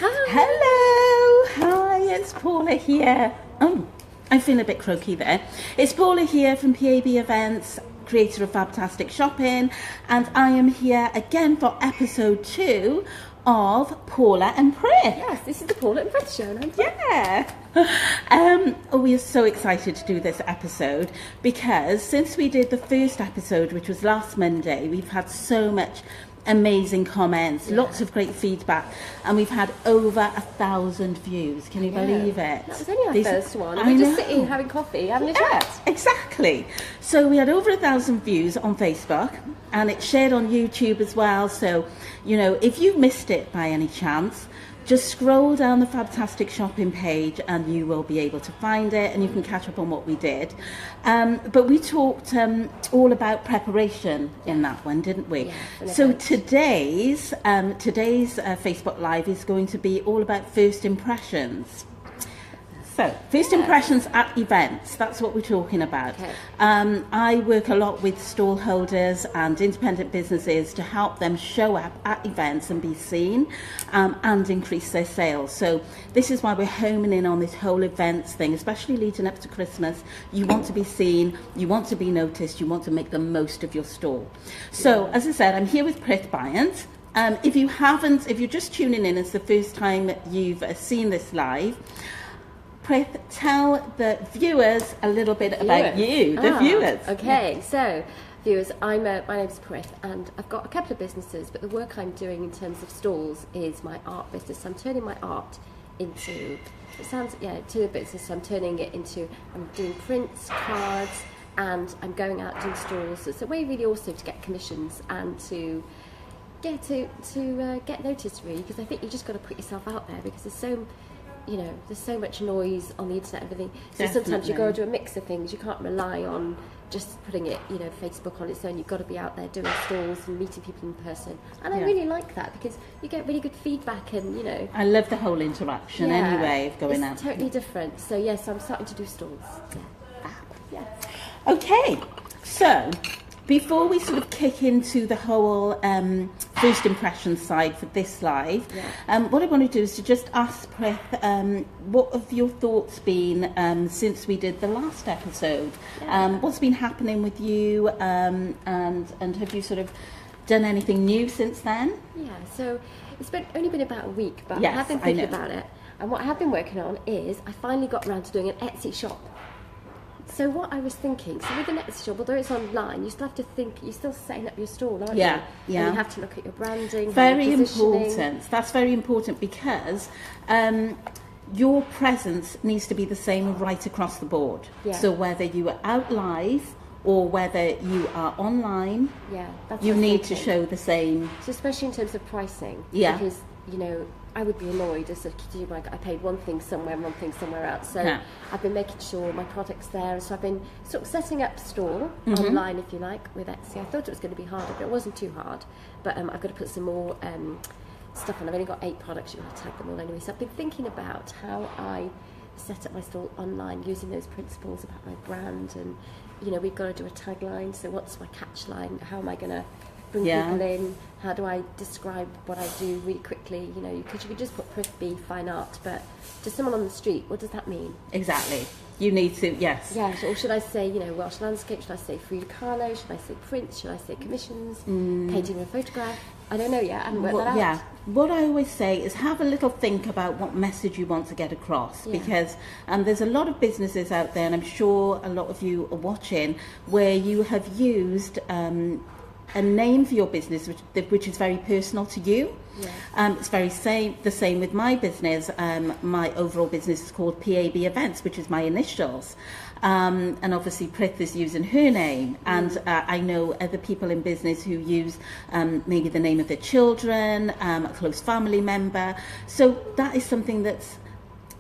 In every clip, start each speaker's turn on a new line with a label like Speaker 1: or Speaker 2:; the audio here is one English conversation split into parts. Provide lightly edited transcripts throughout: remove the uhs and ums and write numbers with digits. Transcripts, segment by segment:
Speaker 1: Hello, hi, it's Paula here. Oh, I feel a bit croaky there. It's Paula here from PAB Events, creator of Fantastic Shopping, and I am here again for episode 2 of Paula and Prith.
Speaker 2: Yes, this is the Paula and Prith show. And
Speaker 1: we are so excited to do this episode because since we did the first episode, which was last Monday, we've had so much amazing comments, lots of great feedback, and we've had over 1,000 views. Can you believe it?
Speaker 2: That was only our first one.
Speaker 1: I
Speaker 2: We're
Speaker 1: know.
Speaker 2: just sitting having coffee, having a chat.
Speaker 1: Exactly. So we had over 1,000 views on Facebook, and it's shared on YouTube as well. So, you know, if you missed it by any chance, just scroll down the Fantastic Shopping page and you will be able to find it, and you can catch up on what we did. But we talked all about preparation in that one, didn't we?
Speaker 2: Yeah,
Speaker 1: so today's Facebook Live is going to be all about first impressions. So, first impressions at events, that's what we're talking about.
Speaker 2: Okay.
Speaker 1: I work a lot with stall holders and independent businesses to help them show up at events and be seen and increase their sales. So this is why we're homing in on this whole events thing, especially leading up to Christmas. You want to be seen, you want to be noticed, you want to make the most of your stall. So, as I said, I'm here with Prith Biant. If you're just tuning in, it's the first time you've seen this live, Prith, tell the viewers a little bit about you, the viewers.
Speaker 2: Okay, so viewers, my name's Prith, and I've got a couple of businesses, but the work I'm doing in terms of stalls is my art business. So I'm turning my art into, to a business. So I'm turning it into, I'm doing prints, cards, and I'm going out doing stalls. So it's a way really also to get commissions and to get noticed, really, because I think you just got to put yourself out there, because there's so much noise on the internet and everything. So sometimes you've got to do a mix of things. You can't rely on just putting it, Facebook on its own. You've got to be out there doing stalls and meeting people in person. And I really like that because you get really good feedback and,
Speaker 1: I love the whole interaction anyway of going out.
Speaker 2: It's totally different. So yes, I'm starting to do stalls. Yeah.
Speaker 1: Okay, so before we sort of kick into the whole first impression side for this live, what I want to do is to just ask Prith, what have your thoughts been since we did the last episode? What's been happening with you, and have you sort of done anything new since then?
Speaker 2: Yeah, so it's only been about a week, but I have been thinking about it. And what I have been working on is I finally got around to doing an Etsy shop. So what I was thinking, so with the Etsy shop, although it's online, you still have to think, you're still setting up your stall, aren't you? And you have to look at your branding,
Speaker 1: very important. That's very important because your presence needs to be the same right across the board. So whether you are out live or whether you are online, you need to show the same.
Speaker 2: So especially in terms of pricing, because I would be annoyed as a consumer. I paid one thing somewhere and one thing somewhere else. So I've been making sure my product's there. So I've been sort of setting up store online, if you like, with Etsy. I thought it was going to be harder, but it wasn't too hard. But I've got to put some more stuff on. I've only got 8 products. You've got to tag them all anyway. So I've been thinking about how I set up my store online using those principles about my brand. And, we've got to do a tagline. So what's my catch line? How am I going to bring people in? How do I describe what I do really quickly? Because you could just put Prith B fine art, but to someone on the street, what does that mean?
Speaker 1: Exactly. You need to,
Speaker 2: or should I say, Welsh landscape? Should I say Frida Kahlo? Should I say prints? Should I say commissions? Painting with a photograph? I don't know yet. I haven't worked that out.
Speaker 1: What I always say is have a little think about what message you want to get across, because there's a lot of businesses out there, and I'm sure a lot of you are watching, where you have used a name for your business which is very personal to you. It's the same with my business. My overall business is called PAB Events, which is my initials, and obviously Prith is using her name, and I know other people in business who use maybe the name of their children, a close family member. So that is something that's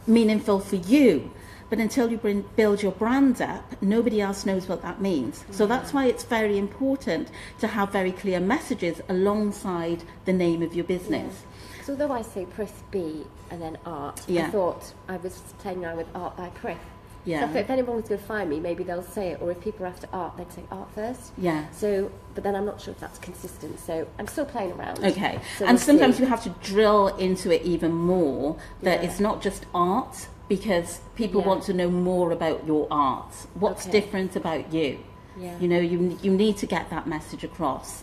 Speaker 1: meaningful for you. But until you build your brand up, nobody else knows what that means. So that's why it's very important to have very clear messages alongside the name of your business.
Speaker 2: So although I say Prith B and then art, I thought I was playing around with art by Prith.
Speaker 1: Yeah.
Speaker 2: So if anyone's going to find me, maybe they'll say it, or if people are after art, they'd say art first.
Speaker 1: Yeah.
Speaker 2: So, but then I'm not sure if that's consistent. So I'm still playing around.
Speaker 1: Okay.
Speaker 2: So
Speaker 1: And
Speaker 2: we'll
Speaker 1: sometimes
Speaker 2: see.
Speaker 1: you have to drill into it even more, that
Speaker 2: Yeah.
Speaker 1: it's not just art, because people
Speaker 2: Yeah.
Speaker 1: want to know more about your art. What's
Speaker 2: Okay.
Speaker 1: different about you?
Speaker 2: Yeah.
Speaker 1: You know, you need to get that message across.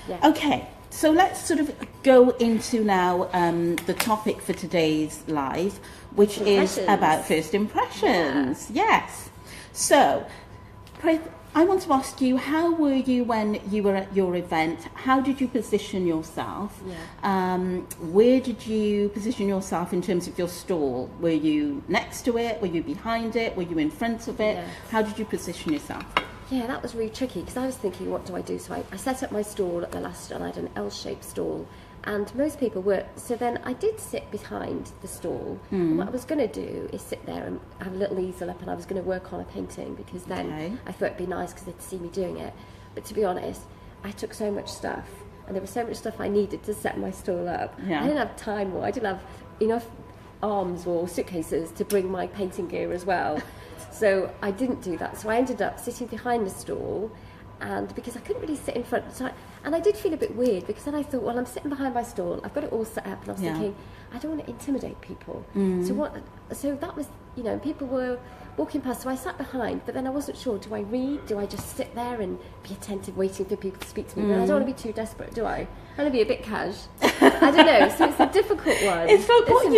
Speaker 2: Yeah.
Speaker 1: Okay, so let's sort of go into now the topic for today's live, which is
Speaker 2: Impressions.
Speaker 1: about first impressions. Yes. So, Prith, I want to ask you, how were you when you were at your event? How did you position yourself?
Speaker 2: Yeah.
Speaker 1: Where did you position yourself in terms of your stall? Were you next to it? Were you behind it? Were you in front of it?
Speaker 2: Yes.
Speaker 1: How did you position yourself?
Speaker 2: Yeah, that was really tricky because I was thinking, what do I do? So I set up my stall at the last, and I had an L-shaped stall, and most people were. So then I did sit behind the stall. And what I was going to do is sit there and have a little easel up, and I was going to work on a painting because then
Speaker 1: Okay.
Speaker 2: I thought it'd be nice because they'd see me doing it. But to be honest, I took so much stuff, and there was so much stuff I needed to set my stall up.
Speaker 1: Yeah.
Speaker 2: I didn't have time, or I didn't have enough arms or suitcases to bring my painting gear as well. So I didn't do that. So I ended up sitting behind the stall, and because I couldn't really sit in front, and I did feel a bit weird because then I thought, well, I'm sitting behind my stall, I've got it all set up, and I was
Speaker 1: Yeah.
Speaker 2: thinking, I don't want to intimidate people. So that was, people were walking past, so I sat behind, but then I wasn't sure, do I read? Do I just sit there and be attentive, waiting for people to speak to me? But I don't want to be too desperate, do I? I want to be a bit cash. I don't know, so it's a difficult one.
Speaker 1: It's like what
Speaker 2: isn't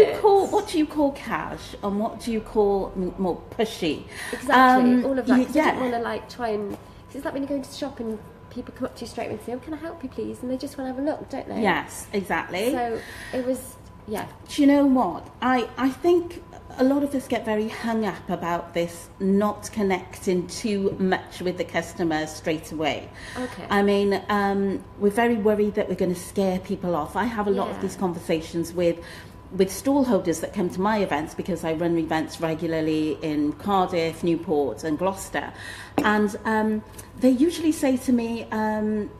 Speaker 1: do you call cash, and what do you call more pushy?
Speaker 2: Exactly, all of that. 'Cause I
Speaker 1: Yeah.
Speaker 2: didn't want to try and. Cause it's like when you go into the shop and people come up to you straight away and say, "Oh, can I help you, please?" And they just want to have a look, don't they?
Speaker 1: Yes, exactly.
Speaker 2: So it was, yeah.
Speaker 1: Do you know what? I think a lot of us get very hung up about this not connecting too much with the customer straight away.
Speaker 2: Okay.
Speaker 1: I mean, we're very worried that we're going to scare people off. I have a lot of
Speaker 2: Yeah.
Speaker 1: these conversations with stall holders that come to my events, because I run events regularly in Cardiff, Newport and Gloucester, and they usually say to me,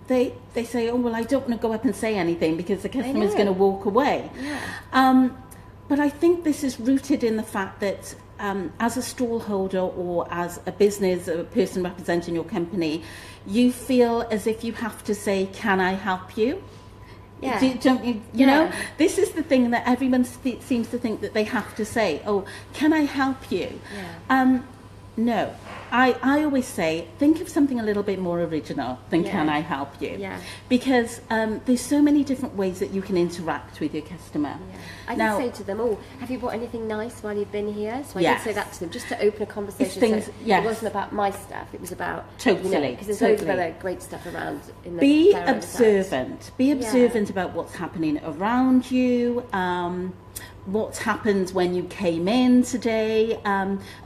Speaker 1: they say, oh well, I don't want to go up and say anything because the customer's going to walk away.
Speaker 2: Yeah.
Speaker 1: But I think this is rooted in the fact that as a stall holder or as a business, a person representing your company, you feel as if you have to say, can I help you?
Speaker 2: Yeah.
Speaker 1: Don't you
Speaker 2: Yeah.
Speaker 1: know, this is the thing that everyone seems to think that they have to say, oh, can I help you?
Speaker 2: Yeah.
Speaker 1: No. I always say, think of something a little bit more original than
Speaker 2: Yeah.
Speaker 1: can I help you?
Speaker 2: Yeah.
Speaker 1: Because there's so many different ways that you can interact with your customer.
Speaker 2: Yeah. I did
Speaker 1: Now-
Speaker 2: say to them, "Oh, have you bought anything nice while you've been here?" So I
Speaker 1: Yes.
Speaker 2: did say that to them, just to open a conversation.
Speaker 1: things-
Speaker 2: so
Speaker 1: yes.
Speaker 2: It wasn't about my stuff; it was about
Speaker 1: Totally,
Speaker 2: because there's loads of
Speaker 1: totally.
Speaker 2: other great stuff around. In the
Speaker 1: Be
Speaker 2: Fair End
Speaker 1: observant. Be
Speaker 2: Yeah.
Speaker 1: observant about what's happening around you. What happened when you came in today.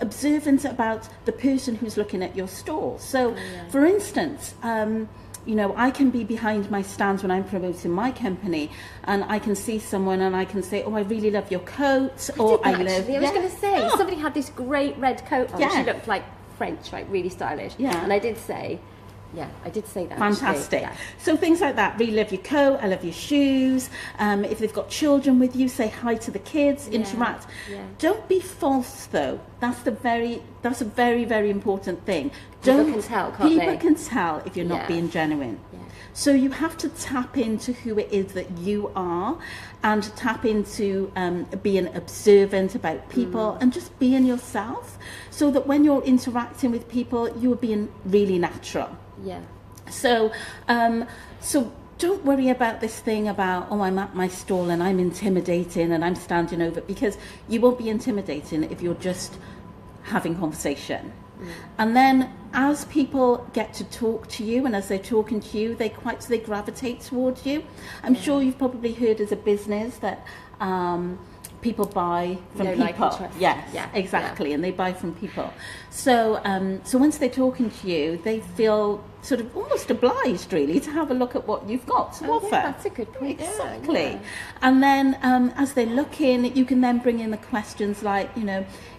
Speaker 1: Observant about the person who's looking at your store. So, for instance, I can be behind my stand when I'm promoting my company, and I can see someone and I can say, "Oh, I really love your coat," or
Speaker 2: I
Speaker 1: "I
Speaker 2: did that,
Speaker 1: love."
Speaker 2: actually. I was
Speaker 1: Yeah.
Speaker 2: going to say,
Speaker 1: Oh.
Speaker 2: somebody had this great red coat on.
Speaker 1: Yeah.
Speaker 2: She looked like French, like really stylish.
Speaker 1: Yeah.
Speaker 2: And I did say, I did say that.
Speaker 1: Fantastic.
Speaker 2: Actually.
Speaker 1: So things like that. Really love your coat. I love your shoes. If they've got children with you, say hi to the kids.
Speaker 2: Yeah.
Speaker 1: Interact.
Speaker 2: Yeah.
Speaker 1: Don't be false, though. That's a very, very important thing.
Speaker 2: People
Speaker 1: Don't,
Speaker 2: can tell, can't
Speaker 1: people
Speaker 2: they?
Speaker 1: can tell if you're not
Speaker 2: Yeah.
Speaker 1: being genuine.
Speaker 2: Yeah.
Speaker 1: So you have to tap into who it is that you are, and tap into being observant about people, and just being yourself, so that when you're interacting with people, you're being really natural.
Speaker 2: Yeah.
Speaker 1: So, so don't worry about this thing about, oh, I'm at my stall and I'm intimidating and I'm standing over, because you won't be intimidating if you're just having conversation. And then as people get to talk to you, and as they're talking to you, they gravitate towards you. I'm sure you've probably heard as a business that people buy from
Speaker 2: No,
Speaker 1: people.
Speaker 2: like and trust.
Speaker 1: Yes,
Speaker 2: Yeah,
Speaker 1: exactly, and they buy from people. So, so once they're talking to you, they feel sort of almost obliged, really, to have a look at what you've got to offer.
Speaker 2: Yeah, that's a good point.
Speaker 1: Exactly.
Speaker 2: Yeah.
Speaker 1: And then as they look in, you can then bring in the questions like,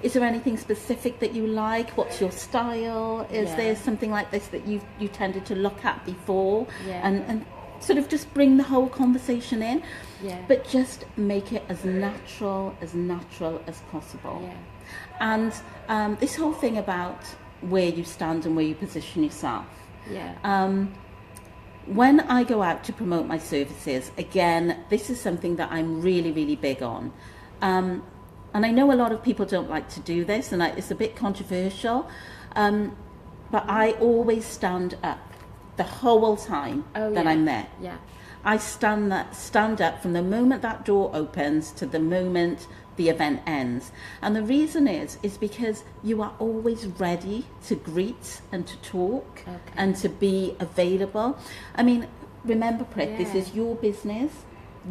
Speaker 1: is there anything specific that you like? What's your style? Is
Speaker 2: Yeah.
Speaker 1: there something like this that you tended to look at before?
Speaker 2: Yeah.
Speaker 1: And sort of just bring the whole conversation in,
Speaker 2: Yeah.
Speaker 1: but just make it as natural as possible.
Speaker 2: Yeah.
Speaker 1: And this whole thing about where you stand and where you position yourself.
Speaker 2: Yeah.
Speaker 1: When I go out to promote my services, again, this is something that I'm really, really big on. And I know a lot of people don't like to do this, and it's a bit controversial, but I always stand up the whole time that I'm there.
Speaker 2: Yeah.
Speaker 1: I stand up from the moment that door opens to the moment the event ends. And the reason is because you are always ready to greet and to talk and to be available. I mean, remember, Prith, this is your business.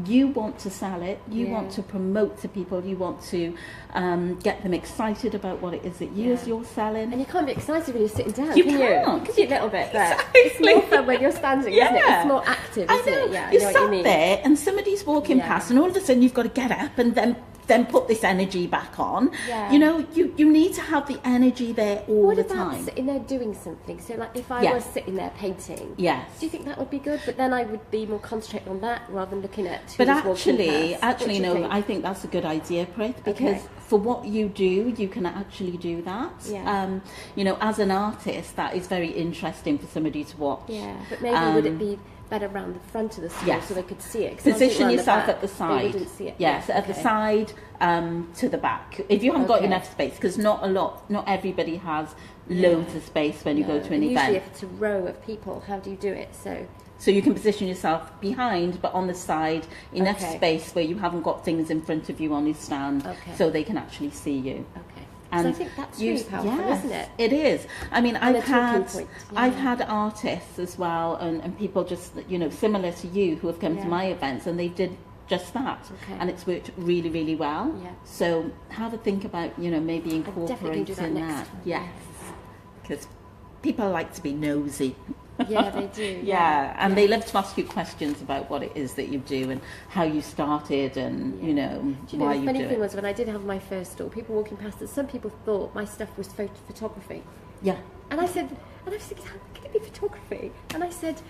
Speaker 1: You want to sell it, you want to promote to people, you want to get them excited about what it is that you're selling.
Speaker 2: And you can't be excited when you're sitting down,
Speaker 1: You
Speaker 2: can
Speaker 1: can't.
Speaker 2: you? You can be a little bit, but
Speaker 1: Exactly.
Speaker 2: it's more fun when you're standing, isn't it? It's more active,
Speaker 1: I
Speaker 2: isn't
Speaker 1: know.
Speaker 2: it? Yeah,
Speaker 1: You
Speaker 2: I know
Speaker 1: sat
Speaker 2: what you mean.
Speaker 1: there and somebody's walking past, and all of a sudden you've got to get up and then put this energy back on.
Speaker 2: Yeah.
Speaker 1: You know, you need to have the energy there all
Speaker 2: What
Speaker 1: the
Speaker 2: about
Speaker 1: time.
Speaker 2: sitting there doing something? So, like, if I was sitting there painting,
Speaker 1: Yes.
Speaker 2: do you think that would be good? But then I would be more concentrated on that rather than looking at who's
Speaker 1: But
Speaker 2: walking past.
Speaker 1: actually,
Speaker 2: What do you
Speaker 1: no,
Speaker 2: think?
Speaker 1: I think that's a good idea, Prith, because for what you do, you can actually do that.
Speaker 2: Yeah.
Speaker 1: You know, as an artist, that is very interesting for somebody to watch.
Speaker 2: Yeah, but maybe would it be better around the front of the store so they could see it? 'Cause
Speaker 1: Position
Speaker 2: around
Speaker 1: yourself
Speaker 2: the
Speaker 1: at the
Speaker 2: back,
Speaker 1: side.
Speaker 2: They wouldn't see it.
Speaker 1: Yes, at the side to the back. If you haven't got enough space, because not everybody has loads of space when you go to an
Speaker 2: Usually
Speaker 1: event.
Speaker 2: if it's a row of people, how do you do it?
Speaker 1: So you can position yourself behind, but on the side, enough
Speaker 2: Okay.
Speaker 1: space where you haven't got things in front of you on your stand, so they can actually see you.
Speaker 2: Okay.
Speaker 1: And
Speaker 2: So I think that's really powerful, isn't it?
Speaker 1: It is. I mean,
Speaker 2: And
Speaker 1: I've
Speaker 2: a talking
Speaker 1: had
Speaker 2: point,
Speaker 1: I've had artists as well, and people just, you know, similar to you who have come to my events, and they did just that, and it's worked really, really well.
Speaker 2: Yeah.
Speaker 1: So have a think about, you know, maybe incorporating
Speaker 2: do that next time.
Speaker 1: Yes, because people like to be nosy.
Speaker 2: Yeah, they do.
Speaker 1: Yeah, and they love to ask you questions about what it is that you do and how you started, and you know,
Speaker 2: Do you know
Speaker 1: why
Speaker 2: the
Speaker 1: you
Speaker 2: funny
Speaker 1: do
Speaker 2: thing
Speaker 1: it.
Speaker 2: was when I did have my first store, people walking past us, some people thought my stuff was photography.
Speaker 1: Yeah.
Speaker 2: And I said, how can it be photography? And I said,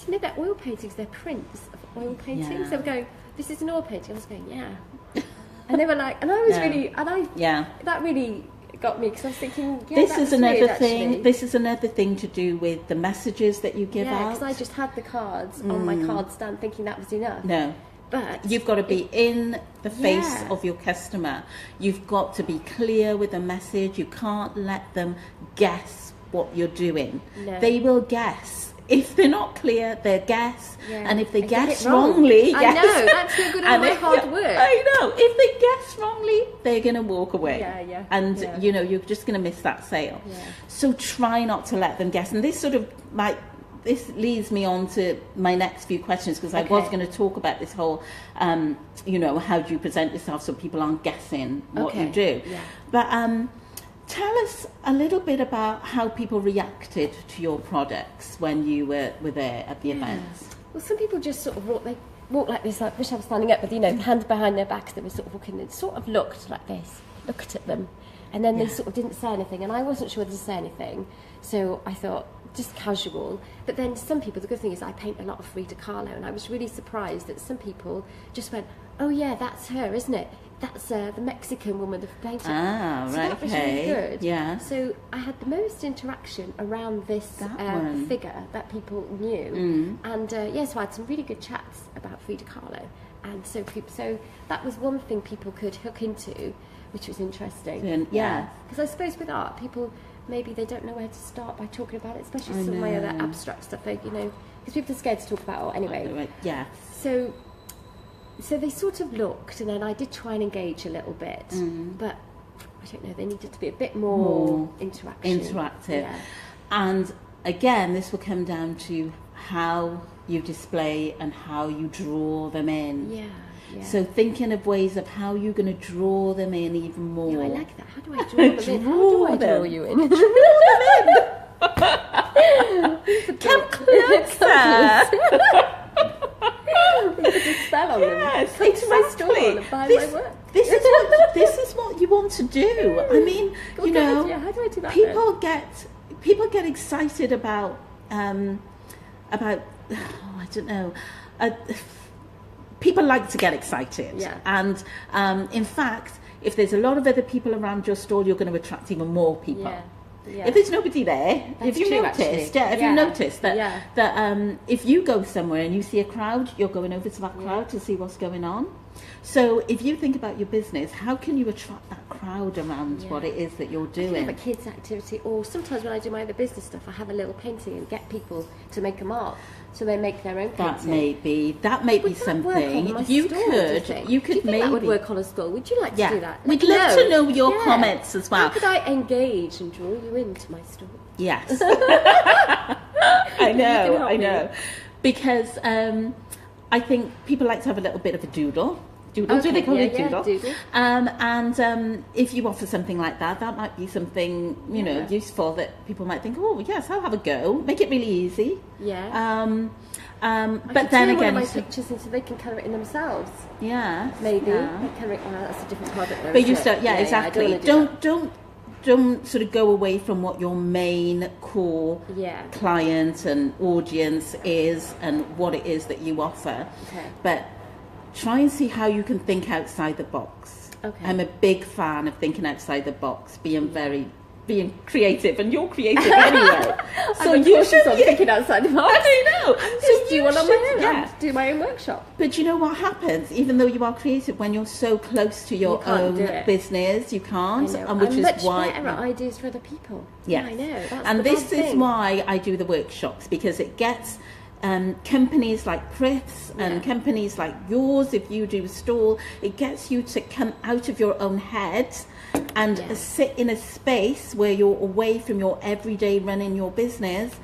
Speaker 2: no, they're oil paintings, they're prints of oil paintings.
Speaker 1: Yeah.
Speaker 2: They were going, this is an oil painting. I was going, yeah. And they were like, and I was really, that really got me, because I was thinking,
Speaker 1: this is another
Speaker 2: weird,
Speaker 1: thing.
Speaker 2: actually.
Speaker 1: This is another thing to do with the messages that you give
Speaker 2: Yeah,
Speaker 1: out.
Speaker 2: because I just had the cards on my card stand thinking that was enough.
Speaker 1: No.
Speaker 2: But
Speaker 1: You've got to be in the face
Speaker 2: Yeah.
Speaker 1: of your customer. You've got to be clear with the message. You can't let them guess what you're doing.
Speaker 2: No.
Speaker 1: They will guess. If they're not clear, they'll guess.
Speaker 2: Yeah.
Speaker 1: And if they
Speaker 2: And get
Speaker 1: guess
Speaker 2: it wrong.
Speaker 1: wrongly,
Speaker 2: I
Speaker 1: yes.
Speaker 2: know, that's no good all
Speaker 1: And
Speaker 2: my
Speaker 1: if-
Speaker 2: hard work.
Speaker 1: I know. If they guess wrongly, they're going to walk away.
Speaker 2: Yeah.
Speaker 1: And,
Speaker 2: Yeah.
Speaker 1: you know, you're just going to miss that sale.
Speaker 2: Yeah.
Speaker 1: So try not to let them guess. And this sort of this leads me on to my next few questions, because I was going to talk about this whole, you know, how do you present yourself so people aren't guessing what you do.
Speaker 2: Yeah.
Speaker 1: But tell us a little bit about how people reacted to your products when you were there at the events.
Speaker 2: Well, some people just sort of walk like this, like wish I was standing up with, you know, hands behind their backs. They were sort of walking, and sort of looked like this, looked at them, and then they sort of didn't say anything, and I wasn't sure whether to say anything, so I thought, just casual. But then some people, the good thing is I paint a lot of Frida Kahlo, and I was really surprised that some people just went, oh yeah, that's her, isn't it? That's the Mexican woman that painted.
Speaker 1: Ah,
Speaker 2: So
Speaker 1: right,
Speaker 2: that was
Speaker 1: okay.
Speaker 2: really good.
Speaker 1: Yeah.
Speaker 2: So I had the most interaction around this
Speaker 1: one.
Speaker 2: figure that people knew, and so I had some really good chats about Frida Kahlo, and so that was one thing people could hook into, which was interesting.
Speaker 1: Yeah.
Speaker 2: Because I suppose with art, people maybe they don't know where to start by talking about it, especially some of my other abstract stuff, like, you know, because people are scared to talk about art anyway.
Speaker 1: Yeah.
Speaker 2: So they sort of looked, and then I did try and engage a little bit, but I don't know, they needed to be a bit more
Speaker 1: interactive.
Speaker 2: Yeah.
Speaker 1: And again, this will come down to how you display and how you draw them in.
Speaker 2: Yeah.
Speaker 1: So thinking of ways of how you're going to draw them in even more.
Speaker 2: Yeah, I like that. How do I draw them in? How do I draw you in?
Speaker 1: Come closer.
Speaker 2: Put a spell on them. Come to my store and buy my work.
Speaker 1: This is what you want to do. I mean, you know,
Speaker 2: how do I do that?
Speaker 1: people get excited about I don't know, people like to get excited.
Speaker 2: Yeah.
Speaker 1: And in fact, if there's a lot of other people around your stall, you're going to attract even more people.
Speaker 2: Yeah. Yeah.
Speaker 1: If there's nobody there,
Speaker 2: That's
Speaker 1: if you
Speaker 2: true,
Speaker 1: noticed,
Speaker 2: actually.
Speaker 1: if you noticed that,
Speaker 2: Yeah.
Speaker 1: that if you go somewhere and you see a crowd, you're going over to that crowd to see what's going on. So if you think about your business, how can you attract that crowd around what it is that you're
Speaker 2: I
Speaker 1: doing?
Speaker 2: can have a kids activity, or sometimes when I do my other business stuff, I have a little painting and get people to make a mark, so they make their own
Speaker 1: That
Speaker 2: painting.
Speaker 1: may be
Speaker 2: Would that work
Speaker 1: something.
Speaker 2: on my
Speaker 1: You
Speaker 2: store, do you
Speaker 1: could,
Speaker 2: think?
Speaker 1: you
Speaker 2: Do
Speaker 1: could
Speaker 2: you think
Speaker 1: maybe.
Speaker 2: that would work on a store? Would you like to do that?
Speaker 1: We'd
Speaker 2: Let me
Speaker 1: love to know your comments as well.
Speaker 2: How could I engage and draw you into my store?
Speaker 1: Yes.
Speaker 2: You
Speaker 1: I
Speaker 2: can
Speaker 1: know,
Speaker 2: help
Speaker 1: I
Speaker 2: me.
Speaker 1: know. Because I think people like to have a little bit of a doodle. Doodle, do
Speaker 2: Okay,
Speaker 1: they call it
Speaker 2: yeah,
Speaker 1: doodle?
Speaker 2: doodle.
Speaker 1: And if you offer something like that, that might be something, you know, useful that people might think, oh, yes, I'll have a go. Make it really easy.
Speaker 2: Yeah.
Speaker 1: But then
Speaker 2: one
Speaker 1: again,
Speaker 2: of my pictures into they can colour it in themselves.
Speaker 1: yeah,
Speaker 2: Maybe.
Speaker 1: yeah.
Speaker 2: They colour it, well, that's a different product though.
Speaker 1: But you
Speaker 2: isn't it?
Speaker 1: start, yeah, exactly.
Speaker 2: I don't wanna do that.
Speaker 1: Don't sort of go away from what your main core
Speaker 2: Yeah.
Speaker 1: client and audience is and what it is that you offer.
Speaker 2: Okay.
Speaker 1: But try and see how you can think outside the box.
Speaker 2: Okay.
Speaker 1: I'm a big fan of thinking outside the box, being creative, and you're creative anyway. So you should
Speaker 2: be thinking outside the box.
Speaker 1: I know.
Speaker 2: Just do one on my own.
Speaker 1: Yeah.
Speaker 2: Do my own workshop.
Speaker 1: But you know what happens? Even though you are creative, when you're so close to your
Speaker 2: You can't
Speaker 1: own
Speaker 2: do it.
Speaker 1: business, you
Speaker 2: I
Speaker 1: can't,
Speaker 2: know.
Speaker 1: and which
Speaker 2: I'm
Speaker 1: is
Speaker 2: much
Speaker 1: why.
Speaker 2: better at ideas for other people.
Speaker 1: Yes.
Speaker 2: Yeah, I know. That's
Speaker 1: And
Speaker 2: the
Speaker 1: this
Speaker 2: bad
Speaker 1: is
Speaker 2: thing.
Speaker 1: why I do the workshops, because it gets companies like Prith's and companies like yours, if you do a stall, it gets you to come out of your own head and sit in a space where you're away from your everyday running your business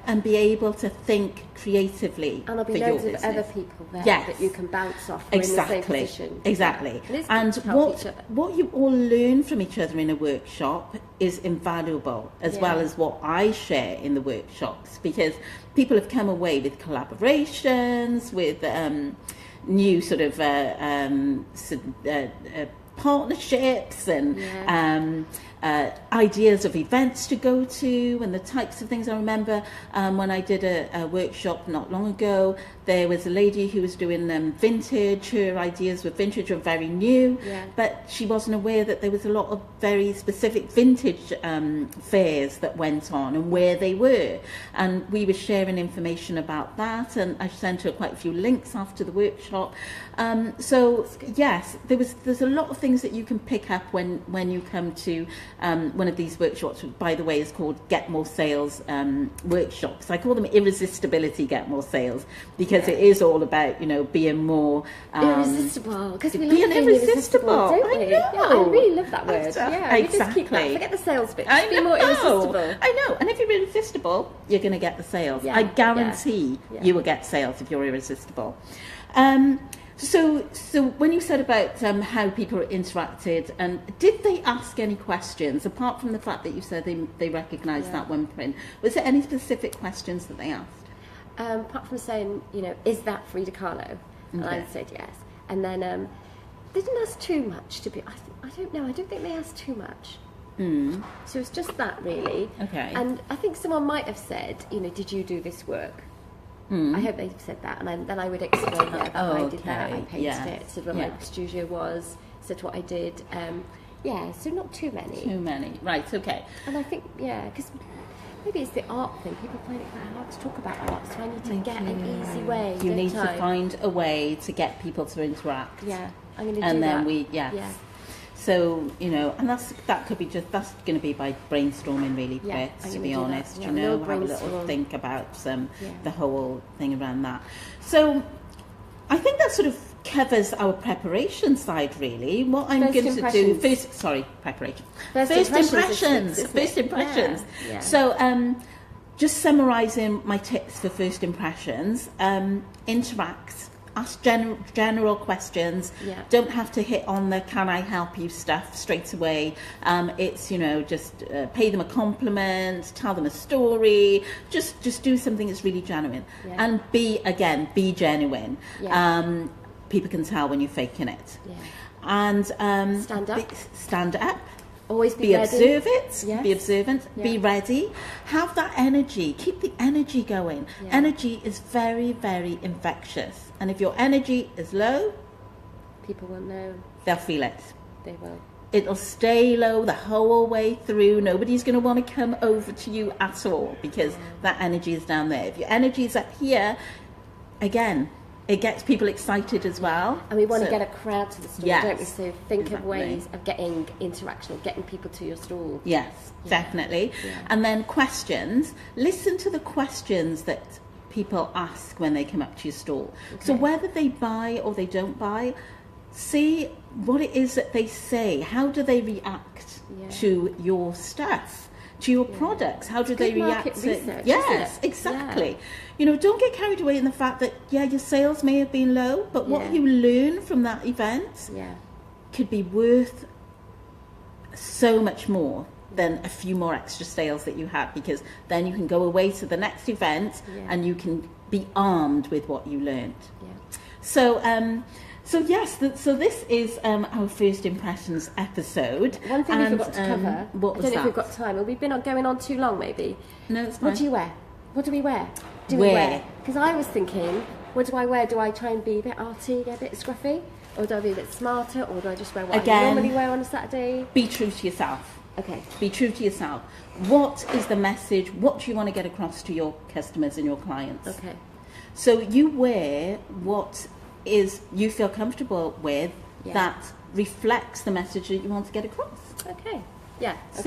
Speaker 1: and be able to think creatively
Speaker 2: And there'll
Speaker 1: for
Speaker 2: be
Speaker 1: your
Speaker 2: loads of
Speaker 1: business.
Speaker 2: other people there
Speaker 1: Yes.
Speaker 2: that you can bounce off. Who are in the same position.
Speaker 1: Exactly.
Speaker 2: Yeah. It's
Speaker 1: And
Speaker 2: good to help each other.
Speaker 1: what you all learn from each other in a workshop is invaluable, as well as what I share in the workshops, because people have come away with collaborations, with new sort of partnerships and ideas of events to go to and the types of things. I remember when I did a workshop not long ago, there was a lady who was doing vintage. Her ideas with vintage were very new, but she wasn't aware that there was a lot of very specific vintage fairs that went on and where they were. And we were sharing information about that, and I sent her quite a few links after the workshop. So yes, there's a lot of things that you can pick up when you come to one of these workshops, which, by the way, is called Get More Sales workshops. I call them Irresistibility Get More Sales, because it is all about, you know, being more
Speaker 2: irresistible, because we love
Speaker 1: being
Speaker 2: being
Speaker 1: irresistible.
Speaker 2: don't we?
Speaker 1: I know.
Speaker 2: Yeah, I really love that word.
Speaker 1: Exactly.
Speaker 2: Yeah, we just keep that. Forget the sales bit.
Speaker 1: I
Speaker 2: Just be
Speaker 1: know.
Speaker 2: more irresistible.
Speaker 1: I know. And if you're irresistible, you're going to get the sales.
Speaker 2: Yeah,
Speaker 1: I guarantee
Speaker 2: yeah.
Speaker 1: you will get sales if you're irresistible. So when you said about how people interacted, did they ask any questions, apart from the fact that you said they recognised that one print? Was there any specific questions that they asked?
Speaker 2: Apart from saying, you know, is that Frida Kahlo? And I said yes. And then they didn't ask too much, to be. I don't know. I don't think they asked too much. So it's just that, really.
Speaker 1: Okay.
Speaker 2: And I think someone might have said, you know, did you do this work? I hope they've said that, and then I would explain that I did that, I painted it, said what my studio was, said what I did. So not too many.
Speaker 1: Too many, right? Okay.
Speaker 2: And I think, because maybe it's the art thing. People find it quite hard to talk about art, so I need to get an easy way.
Speaker 1: You need to find a way to get people to interact.
Speaker 2: Yeah, I'm going to do
Speaker 1: and
Speaker 2: that.
Speaker 1: then
Speaker 2: Yeah.
Speaker 1: So, you know, and that's going to be by brainstorming, really, Prith, to be honest. You know, have a little think about the whole thing around that. So, I think that sort of covers our preparation side, really. What I'm going to do first impressions.
Speaker 2: Yeah.
Speaker 1: So, just summarising my tips for first impressions: interact. Ask general questions. Don't have to hit on the "can I help you" stuff straight away. It's, you know, just pay them a compliment, tell them a story, just do something that's really genuine, and be genuine. People can tell when you're faking it. And stand up.
Speaker 2: Always
Speaker 1: be
Speaker 2: ready.
Speaker 1: observant,
Speaker 2: Yes.
Speaker 1: be observant,
Speaker 2: Yeah.
Speaker 1: be ready, have that energy, keep the energy going.
Speaker 2: Yeah.
Speaker 1: Energy is very, very infectious. And if your energy is low,
Speaker 2: People will know.
Speaker 1: they'll feel it.
Speaker 2: They will.
Speaker 1: It'll stay low the whole way through. Nobody's going to want to come over to you at all because that energy is down there. If your energy is up here, again, it gets people excited as well.
Speaker 2: And we want to
Speaker 1: So-
Speaker 2: get a crowd to the stall,
Speaker 1: Yes,
Speaker 2: don't we? So think of
Speaker 1: exactly.
Speaker 2: ways of getting interaction, getting people to your stall.
Speaker 1: Yes,
Speaker 2: Yeah.
Speaker 1: definitely.
Speaker 2: Yeah.
Speaker 1: And then questions. Listen to the questions that people ask when they come up to your stall. So
Speaker 2: Okay.
Speaker 1: whether they buy or they don't buy, see what it is that they say. How do they react
Speaker 2: Yeah.
Speaker 1: to your stuff, to your products? How do
Speaker 2: It's
Speaker 1: they
Speaker 2: good
Speaker 1: react
Speaker 2: market
Speaker 1: to
Speaker 2: research,
Speaker 1: Yes,
Speaker 2: isn't it?
Speaker 1: exactly.
Speaker 2: Yeah.
Speaker 1: You know, don't get carried away in the fact that your sales may have been low, but what
Speaker 2: Yeah.
Speaker 1: you learn from that event
Speaker 2: Yeah.
Speaker 1: could be worth so much more than a few more extra sales that you had, because then you can go away to the next event
Speaker 2: Yeah.
Speaker 1: and you can be armed with what you learned.
Speaker 2: Yeah.
Speaker 1: So yes, so this is our first impressions episode.
Speaker 2: One thing
Speaker 1: And,
Speaker 2: we forgot to cover.
Speaker 1: What
Speaker 2: I
Speaker 1: was
Speaker 2: don't know if we've
Speaker 1: that?
Speaker 2: got time. Well, we've been going on too long, maybe.
Speaker 1: No, it's fine.
Speaker 2: What do you wear? What do we wear? Do we
Speaker 1: Wear.
Speaker 2: wear? Because I was thinking, what do I wear? Do I try and be a bit arty, get a bit scruffy? Or do I be a bit smarter? Or do I just wear what I
Speaker 1: Again.
Speaker 2: normally wear on a Saturday?
Speaker 1: Be true to yourself.
Speaker 2: Okay.
Speaker 1: Be true to yourself. What is the message? What do you want to get across to your customers and your clients?
Speaker 2: Okay.
Speaker 1: So you wear what is you feel comfortable with,
Speaker 2: Yeah.
Speaker 1: that reflects the message that you want to get across.
Speaker 2: Okay. Yeah. Okay.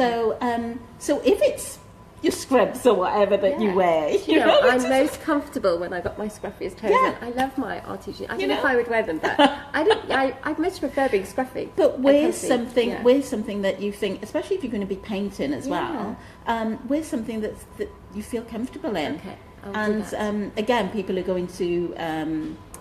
Speaker 1: So if it's your scrubs or whatever that you
Speaker 2: Yeah.
Speaker 1: wear,
Speaker 2: You know,
Speaker 1: it's
Speaker 2: I'm
Speaker 1: just-
Speaker 2: most comfortable when I got my scruffiest toes
Speaker 1: Yeah.
Speaker 2: on. I love my artisan. I
Speaker 1: You
Speaker 2: don't know if
Speaker 1: know?
Speaker 2: I would wear them, but I much prefer being scruffy.
Speaker 1: But
Speaker 2: and
Speaker 1: wear
Speaker 2: comfy.
Speaker 1: something,
Speaker 2: Yeah.
Speaker 1: wear something that you think, especially if you're going to be painting as well. Wear something that you feel comfortable in.
Speaker 2: Okay, I'll do
Speaker 1: And
Speaker 2: that.
Speaker 1: again, people are going to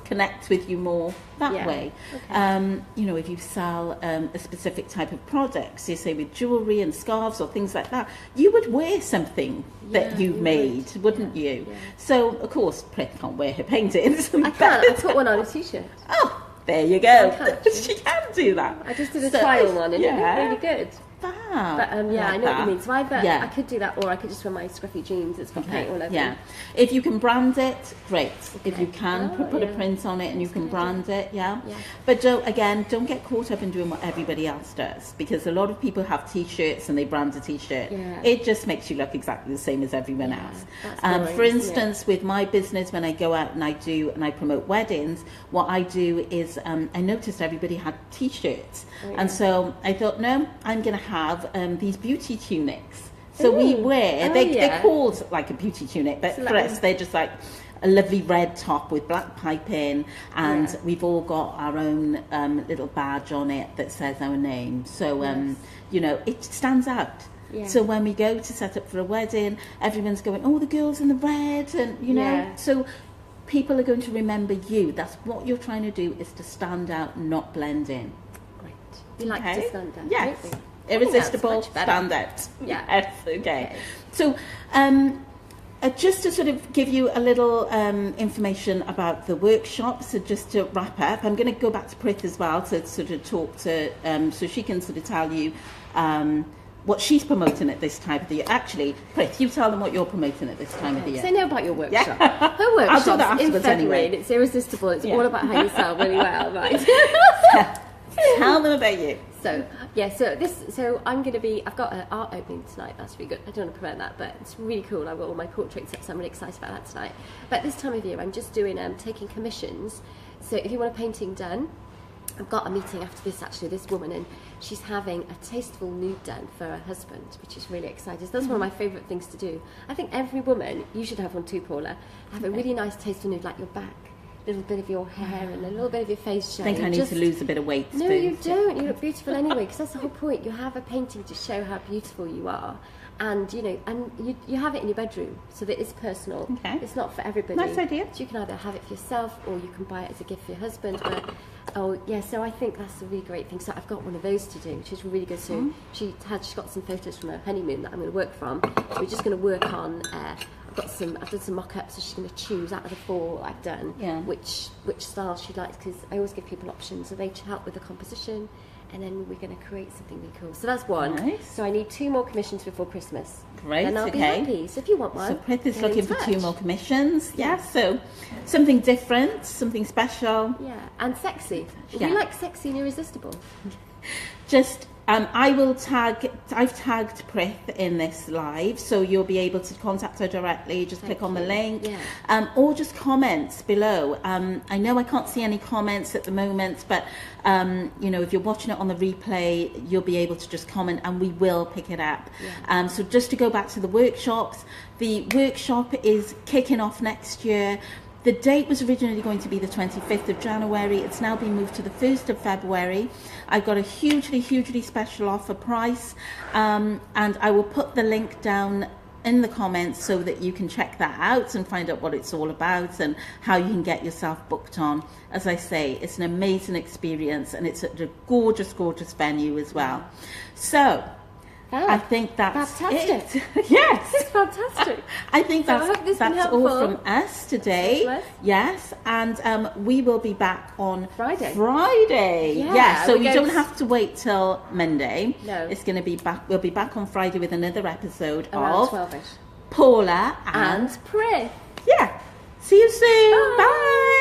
Speaker 1: connect with you more that
Speaker 2: Yeah,
Speaker 1: way.
Speaker 2: okay.
Speaker 1: You know, if you sell a specific type of products, you say with jewellery and scarves or things like that, you would wear something that
Speaker 2: Yeah,
Speaker 1: you've
Speaker 2: you
Speaker 1: made,
Speaker 2: would.
Speaker 1: wouldn't
Speaker 2: Yeah,
Speaker 1: you?
Speaker 2: yeah.
Speaker 1: So, of course, Prith can't wear her paintings.
Speaker 2: I can't. I put one on a t-shirt.
Speaker 1: Oh, there you go.
Speaker 2: I can, actually.
Speaker 1: She can do that.
Speaker 2: I just did a
Speaker 1: So,
Speaker 2: trial one and
Speaker 1: yeah.
Speaker 2: it looked really good.
Speaker 1: Fab.
Speaker 2: But yeah, I know what you mean. So either
Speaker 1: Yeah.
Speaker 2: I could do that, or I could just wear my scruffy jeans that's got paint all over
Speaker 1: Yeah.
Speaker 2: them.
Speaker 1: If you can brand it, great. If
Speaker 2: Okay.
Speaker 1: you can
Speaker 2: Oh,
Speaker 1: put a
Speaker 2: yeah.
Speaker 1: print on it and you
Speaker 2: That's
Speaker 1: can
Speaker 2: a good
Speaker 1: brand it, yeah.
Speaker 2: Yeah.
Speaker 1: But don't get caught up in doing what everybody else does, because a lot of people have t-shirts and they brand a t-shirt.
Speaker 2: Yeah.
Speaker 1: It just makes you look exactly the same as everyone
Speaker 2: Yeah,
Speaker 1: else.
Speaker 2: that's boring,
Speaker 1: For
Speaker 2: isn't it?
Speaker 1: instance, with my business, when I go out and I promote weddings, what I do is I noticed everybody had t-shirts,
Speaker 2: Oh, yeah.
Speaker 1: and so I thought, no, I'm going to have these beauty tunics. So we
Speaker 2: Ooh.
Speaker 1: wear,
Speaker 2: Oh,
Speaker 1: they're
Speaker 2: yeah.
Speaker 1: called like a beauty tunic, but
Speaker 2: So
Speaker 1: for
Speaker 2: like-
Speaker 1: us they're just like a lovely red top with black piping, and
Speaker 2: Yeah.
Speaker 1: we've all got our own little badge on it that says our name. So,
Speaker 2: Yes.
Speaker 1: you know, it stands out.
Speaker 2: Yeah.
Speaker 1: So when we go to set up for a wedding, everyone's going, oh, the girls in the red, and, you know,
Speaker 2: Yeah.
Speaker 1: so people are going to remember you. That's what you're trying to do, is to stand out, not blend in.
Speaker 2: Great. We like
Speaker 1: Okay?
Speaker 2: to stand out.
Speaker 1: Yes.
Speaker 2: don't we?
Speaker 1: Irresistible,
Speaker 2: I think that's much better.
Speaker 1: stand out.
Speaker 2: Yeah.
Speaker 1: Yes, okay.
Speaker 2: Okay.
Speaker 1: So, just to sort of give you a little information about the workshop, so just to wrap up, I'm going to go back to Prith as well to sort of talk to, so she can sort of tell you what she's promoting at this time of the year. Actually, Prith, you tell them what you're promoting at this time of the
Speaker 2: So I
Speaker 1: year.
Speaker 2: know about your workshop.
Speaker 1: Yeah.
Speaker 2: Her
Speaker 1: I'll do
Speaker 2: workshop's
Speaker 1: that
Speaker 2: in
Speaker 1: afterwards
Speaker 2: February
Speaker 1: anyway.
Speaker 2: and it's irresistible. It's
Speaker 1: Yeah.
Speaker 2: all about how you sell really well, right?
Speaker 1: Tell them about you.
Speaker 2: So I'm going to be, I've got an art opening tonight, that's really good. I don't want to promote that, but it's really cool. I've got all my portraits up, so I'm really excited about that tonight. But this time of year, I'm just doing, taking commissions. So if you want a painting done, I've got a meeting after this, actually, this woman, and she's having a tasteful nude done for her husband, which is really exciting. So that's one of my favourite things to do. I think every woman, you should have one too, Paula, have a really nice tasteful nude, like your back, a little bit of your hair and a little bit of your face
Speaker 1: I
Speaker 2: showing.
Speaker 1: think I need to lose a bit of weight.
Speaker 2: No,
Speaker 1: too.
Speaker 2: you don't. You look beautiful anyway, because that's the whole point. You have a painting to show how beautiful you are. And, you know, and you have it in your bedroom, so that it's personal.
Speaker 1: Okay.
Speaker 2: It's not for everybody.
Speaker 1: Nice idea.
Speaker 2: So you can either have it for yourself, or you can buy it as a gift for your husband. But, oh, yeah, so I think that's a really great thing. So I've got one of those to do, which is really good. So she's got some photos from her honeymoon that I'm going to work from. So we're just going to work on I've done some mock-ups, so she's going to choose out of the 4 I've done which style she likes, because I always give people options, so they help with the composition, and then we're going to create something really cool. So that's one.
Speaker 1: Nice.
Speaker 2: So I need 2 more commissions before Christmas.
Speaker 1: Great.
Speaker 2: And I'll be happy. So if you want one,
Speaker 1: so Prith is
Speaker 2: get
Speaker 1: looking
Speaker 2: in
Speaker 1: for
Speaker 2: touch.
Speaker 1: 2 more commissions. Yeah. So something different, something special.
Speaker 2: Yeah, and sexy.
Speaker 1: Yeah.
Speaker 2: We like sexy and irresistible.
Speaker 1: Just I've tagged Prith in this live, so you'll be able to contact her directly. Just click on the link, or just comments below. I know I can't see any comments at the moment, but you know, if you're watching it on the replay, you'll be able to just comment, and we will pick it up. So just to go back to the workshops, the workshop is kicking off next year. The date was originally going to be the 25th of January. It's now been moved to the 1st of February. I've got a hugely special offer price, and I will put the link down in the comments so that you can check that out and find out what it's all about and how you can get yourself booked on. As I say, it's an amazing experience, and it's at a gorgeous venue as well. So I think that's
Speaker 2: fantastic.
Speaker 1: it. Yes,
Speaker 2: It's fantastic.
Speaker 1: I think
Speaker 2: So I hope this has been
Speaker 1: that's all
Speaker 2: helpful.
Speaker 1: from us today. Yes, and we will be back on
Speaker 2: Friday.
Speaker 1: Yeah, so
Speaker 2: we're
Speaker 1: you
Speaker 2: going
Speaker 1: don't
Speaker 2: to-
Speaker 1: have to wait till Monday.
Speaker 2: No.
Speaker 1: It's going to be back. We'll be back on Friday with another episode
Speaker 2: Around
Speaker 1: of
Speaker 2: 12ish.
Speaker 1: Paula
Speaker 2: And Prith.
Speaker 1: yeah. See you soon.
Speaker 2: Bye.
Speaker 1: Bye.